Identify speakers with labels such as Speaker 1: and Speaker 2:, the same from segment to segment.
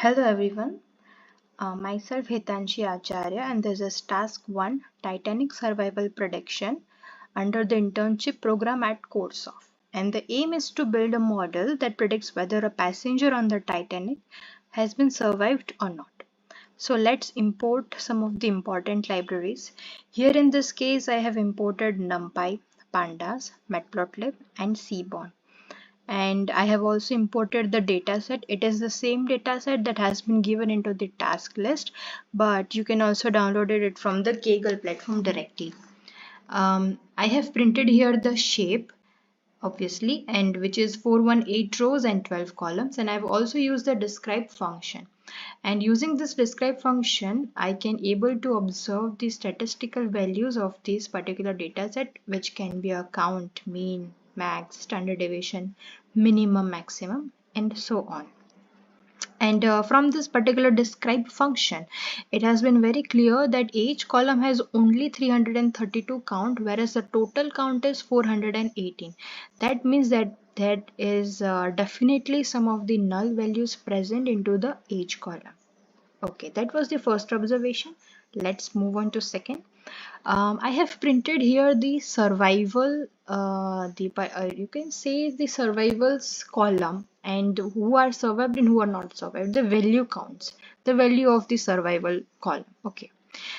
Speaker 1: Hello everyone, myself Hitanshi Acharya, and this is Task 1 Titanic Survival Prediction under the internship program at Courseoff. And the aim is to build a model that predicts whether a passenger on the Titanic has been survived or not. So let's import some of the important libraries. Here in this case, I have imported NumPy, Pandas, Matplotlib, and Seaborn, and I have also imported the dataset. It is the same dataset that has been given into the task list, but you can also download it from the Kaggle platform directly. I have printed here the shape, obviously, and which is 418 rows and 12 columns, and I've also used the describe function. And using this describe function, I can able to observe the statistical values of this particular dataset, which can be a count, mean, max, standard deviation, minimum, maximum, and so on. And from this particular describe function, it has been very clear that each column has only 332 count, whereas the total count is 418. That means that is definitely some of the null values present into the age column. Okay, that was the first observation. Let's move on to second. I have printed here the survival, you can say the survivals column, and who are survived and who are not survived. The value counts, the value of the survival column. Okay,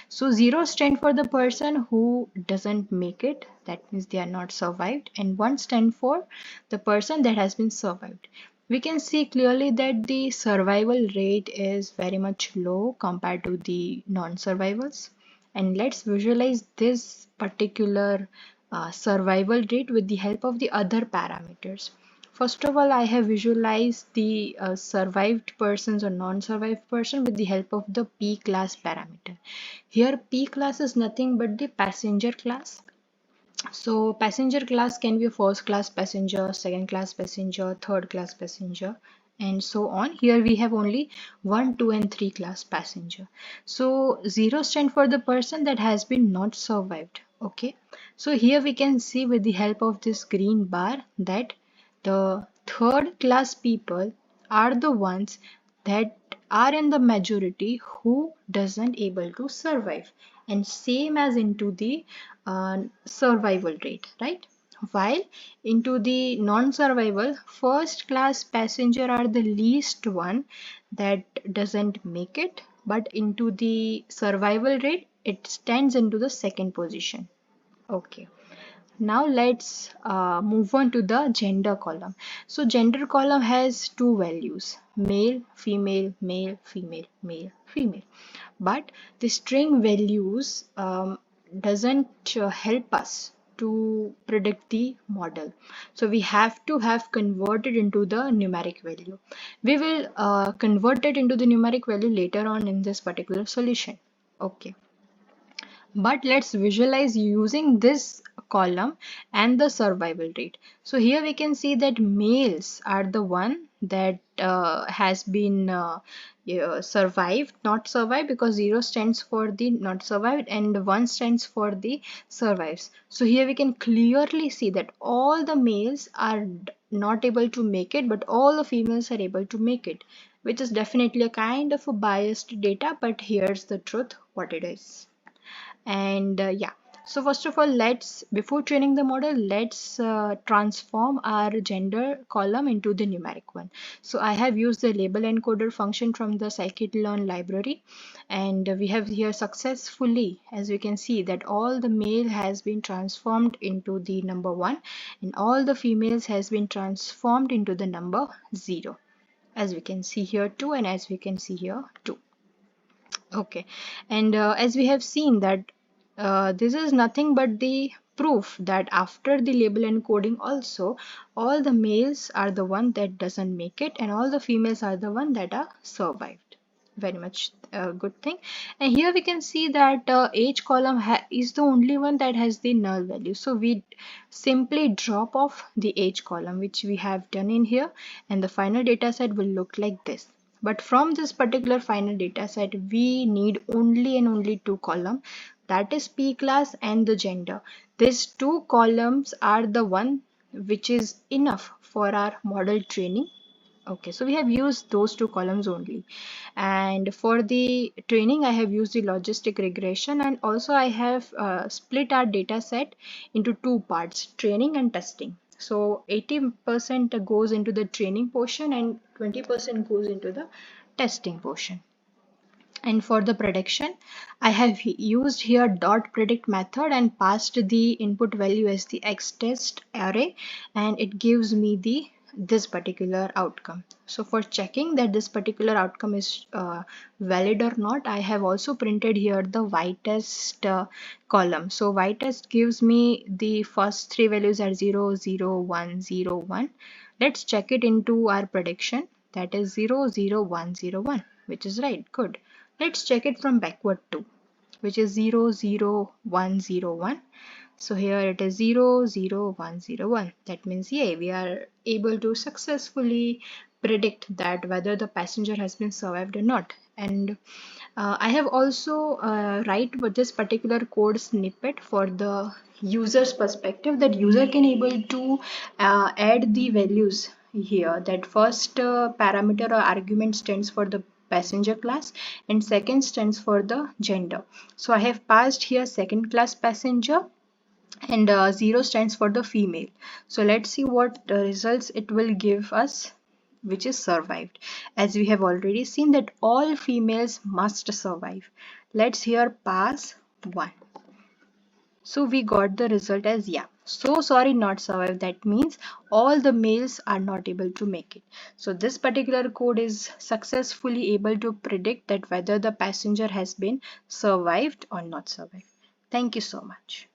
Speaker 1: so 0 stand for the person who doesn't make it, that means they are not survived, and 1 stand for the person that has been survived. We can see clearly that the survival rate is very much low compared to the non-survivals. And let's visualize this particular survival rate with the help of the other parameters. First of all, I have visualized the survived persons or non-survived person with the help of the P class parameter. Here P class is nothing but the passenger class. So passenger class can be first class passenger, second class passenger, third class passenger, and so on. Here we have only 1, 2, and 3 class passenger. So 0 stand for the person that has been not survived. Okay. So here we can see with the help of this green bar that the third class people are the ones that are in the majority who doesn't able to survive, and same as into the survival rate, right? While into the non-survival, first class passenger are the least one that doesn't make it, but into the survival rate it stands into the second position. Okay, now let's move on to the gender column. So gender column has two values, male, female, male, female, male, female. But the string values doesn't help us to predict the model. So we have to have converted into the numeric value. We will convert it into the numeric value later on in this particular solution. Okay. But let's visualize using this column and the survival rate. So here we can see that males are the one that has been survived, not survived, because 0 stands for the not survived and 1 stands for the survives. So here we can clearly see that all the males are not able to make it, but all the females are able to make it, which is definitely a kind of a biased data, but here's the truth what it is. And yeah, so first of all, let's before training the model, let's transform our gender column into the numeric one. So I have used the label encoder function from the scikit-learn library, and we have here successfully, as we can see, that all the male has been transformed into the number 1 and all the females has been transformed into the number 0, as we can see here 2 and as we can see here 2. Okay, and as we have seen that this is nothing but the proof that after the label encoding also all the males are the one that doesn't make it and all the females are the one that are survived. Very much a good thing. And here we can see that age column is the only one that has the null value. So we simply drop off the age column, which we have done in here, and the final data set will look like this. But from this particular final data set, we need only and only two columns, that is P class and the gender. These two columns are the one which is enough for our model training. Okay, so we have used those two columns only. And for the training, I have used the logistic regression, and also I have split our data set into two parts, training and testing. So 80% goes into the training portion and 20% goes into the testing portion. And for the prediction, I have used here dot predict method and passed the input value as the X test array, and it gives me the this particular outcome. So for checking that this particular outcome is valid or not, I have also printed here the Y test column. So Y test gives me the first three values are 0, 0, 1, 0, 1. Let's check it into our prediction, that is 0, 0, 1, 0, 1, which is right. Good. Let's check it from backward too, which is 0, 0, 1, 0, 1. So here it is 0, 0, 1, 0, 1. That means, yeah, we are able to successfully predict that whether the passenger has been survived or not. And I have also write with this particular code snippet for the user's perspective, that user can able to add the values here. That first parameter or argument stands for the passenger class and second stands for the gender. So I have passed here second class passenger, and 0 stands for the female. So let's see what results it will give us, which is survived. As we have already seen that all females must survive. Let's here pass 1. So we got the result as yeah. So sorry, not survive. That means all the males are not able to make it. So this particular code is successfully able to predict that whether the passenger has been survived or not survived. Thank you so much.